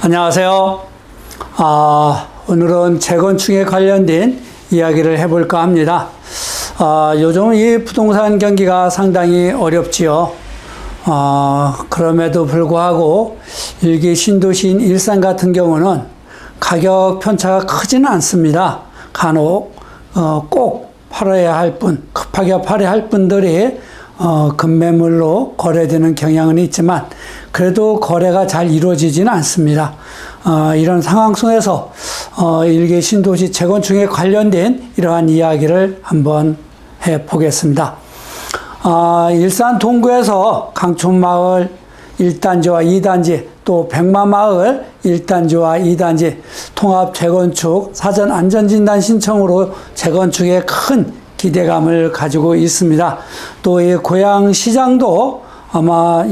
안녕하세요. 오늘은 재건축에 관련된 이야기를 해볼까 합니다. 요즘 이 부동산 경기가 상당히 어렵지요. 그럼에도 불구하고 일기 신도시인 일산 같은 경우는 가격 편차가 크지는 않습니다. 간혹 꼭 팔아야 할 분, 급하게 팔아야 할 분들이 급매물로 거래되는 경향은 있지만 그래도 거래가 잘 이루어지지는 않습니다. 이런 상황 속에서 일개 신도시 재건축에 관련된 이러한 이야기를 한번 해보겠습니다. 일산 동구에서 강촌마을 1단지와 2단지 또 백마마을 1단지와 2단지 통합 재건축 사전 안전진단 신청으로 재건축에 큰 기대감을 가지고 있습니다. 또 이 고양시장도 아마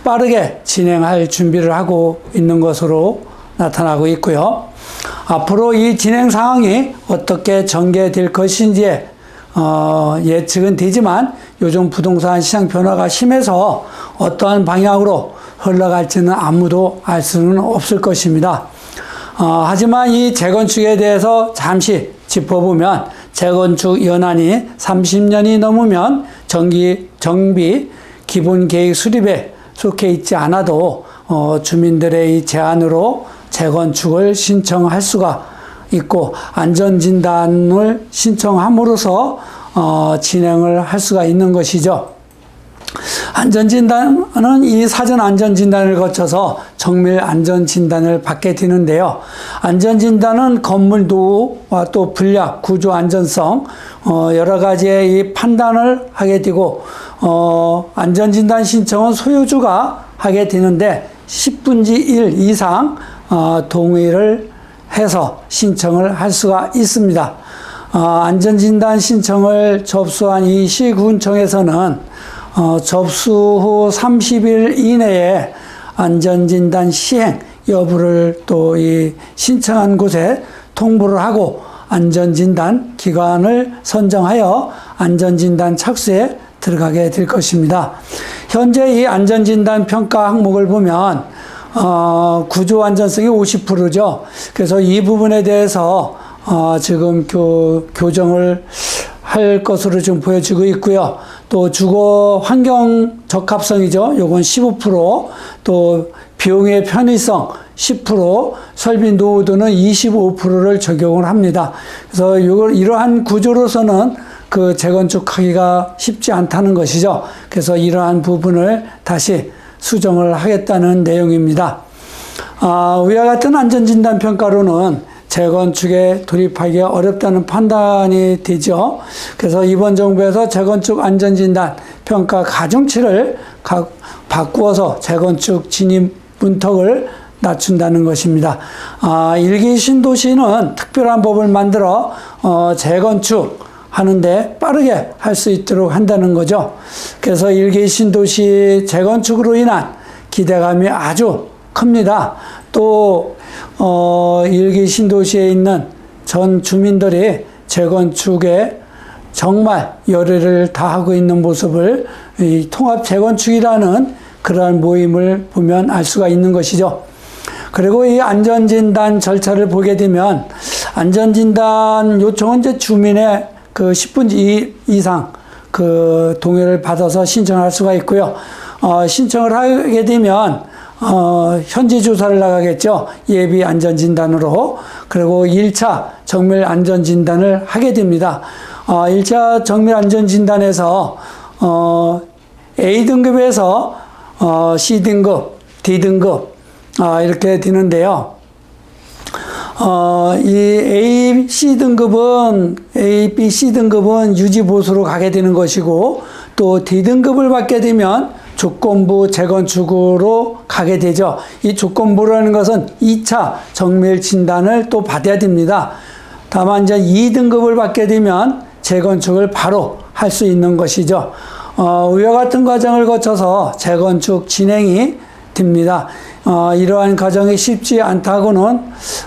빠르게 진행할 준비를 하고 있는 것으로 나타나고 있고요. 앞으로 이 진행 상황이 어떻게 전개될 것인지에 예측은 되지만 요즘 부동산 시장 변화가 심해서 어떠한 방향으로 흘러갈지는 아무도 알 수는 없을 것입니다. 하지만 이 재건축에 대해서 잠시 짚어보면 재건축 연한이 30년이 넘으면 정비 기본계획 수립에 속해 있지 않아도 주민들의 이 제안으로 재건축을 신청할 수가 있고 안전진단을 신청함으로써 진행을 할 수가 있는 것이죠. 안전진단은 이 사전 안전진단을 거쳐서 정밀 안전진단을 받게 되는데요. 안전진단은 건물 노후와 또 분략, 구조 안전성 여러 가지의 이 판단을 하게 되고 안전진단 신청은 소유주가 하게 되는데 10분지 1 이상 동의를 해서 신청을 할 수가 있습니다. 안전진단 신청을 접수한 이 시군청에서는 접수 후 30일 이내에 안전진단 시행 여부를 또 이 신청한 곳에 통보를 하고 안전진단 기관을 선정하여 안전진단 착수에 들어가게 될 것입니다. 현재 이 안전진단 평가 항목을 보면 구조 안전성이 50%죠. 그래서 이 부분에 대해서 지금 교정을 할 것으로 지금 보여지고 있고요. 또 주거 환경 적합성이죠. 요건 15%, 또 비용의 편의성 10%, 설비 노후도는 25%를 적용을 합니다. 그래서 이러한 구조로서는 그 재건축하기가 쉽지 않다는 것이죠. 그래서 이러한 부분을 다시 수정을 하겠다는 내용입니다. 위와 같은 안전진단 평가로는 재건축에 돌입하기가 어렵다는 판단이 되죠. 그래서 이번 정부에서 재건축 안전진단 평가 가중치를 바꾸어서 재건축 진입 문턱을 낮춘다는 것입니다. 일기 신도시는 특별한 법을 만들어 재건축 하는데 빠르게 할 수 있도록 한다는 거죠. 그래서 일기 신도시 재건축으로 인한 기대감이 아주 큽니다. 또 일기 신도시에 있는 전 주민들이 재건축에 정말 열의를 다하고 있는 모습을 이 통합 재건축이라는 그러한 모임을 보면 알 수가 있는 것이죠. 그리고 이 안전진단 절차를 보게 되면 안전진단 요청은 이제 주민의 그 10분지 2 이상 그 동의를 받아서 신청할 수가 있고요. 신청을 하게 되면 현지 조사를 나가겠죠. 예비 안전진단으로. 그리고 1차 정밀 안전진단을 하게 됩니다. 1차 정밀 안전진단에서 A등급에서 C등급, D등급 이렇게 되는데요. 이 A, C등급은 A, B, C등급은 유지보수로 가게 되는 것이고 또 D등급을 받게 되면 조건부 재건축으로 가게 되죠. 이 조건부라는 것은 2차 정밀 진단을 또 받아야 됩니다. 다만 이제 2등급을 받게 되면 재건축을 바로 할 수 있는 것이죠. 위와 같은 과정을 거쳐서 재건축 진행이 됩니다. 이러한 과정이 쉽지 않다고는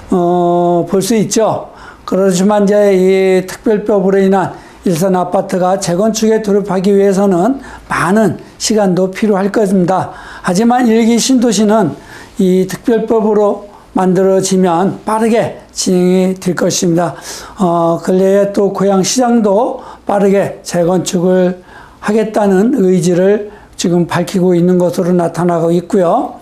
볼 수 있죠. 그렇지만 이제 이 특별법으로 인한 일선 아파트가 재건축에 돌입하기 위해서는 많은 시간도 필요할 것입니다. 하지만 일기 신도시는 이 특별법으로 만들어지면 빠르게 진행이 될 것입니다. 근래에 또 고양시장도 빠르게 재건축을 하겠다는 의지를 지금 밝히고 있는 것으로 나타나고 있고요.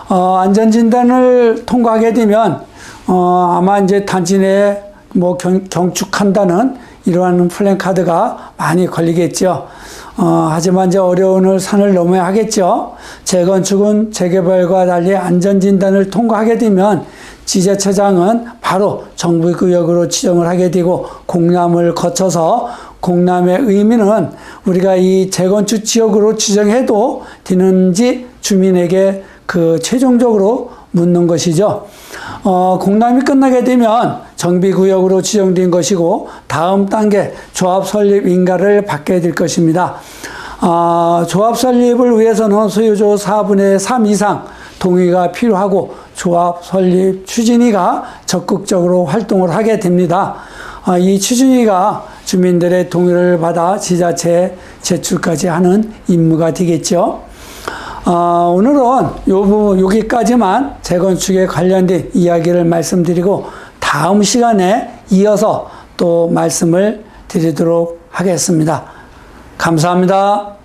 안전진단을 통과하게 되면 아마 이제 단지 내에 뭐 경축한다는 이러한 플랜카드가 많이 걸리겠죠. 하지만 이제 어려운 산을 넘어야 하겠죠. 재건축은 재개발과 달리 안전진단을 통과하게 되면 지자체장은 바로 정비구역으로 지정을 하게 되고 공람을 거쳐서 공람의 의미는 우리가 이 재건축 지역으로 지정해도 되는지 주민에게 최종적으로 묻는 것이죠. 공람이 끝나게 되면 정비구역으로 지정된 것이고 다음 단계 조합 설립 인가를 받게 될 것입니다. 조합 설립을 위해서는 소유주 4분의 3 이상 동의가 필요하고 조합 설립 추진위가 적극적으로 활동을 하게 됩니다. 이 추진위가 주민들의 동의를 받아 지자체에 제출까지 하는 임무가 되겠죠. 오늘은 여기까지만 재건축에 관련된 이야기를 말씀드리고 다음 시간에 이어서 또 말씀을 드리도록 하겠습니다. 감사합니다.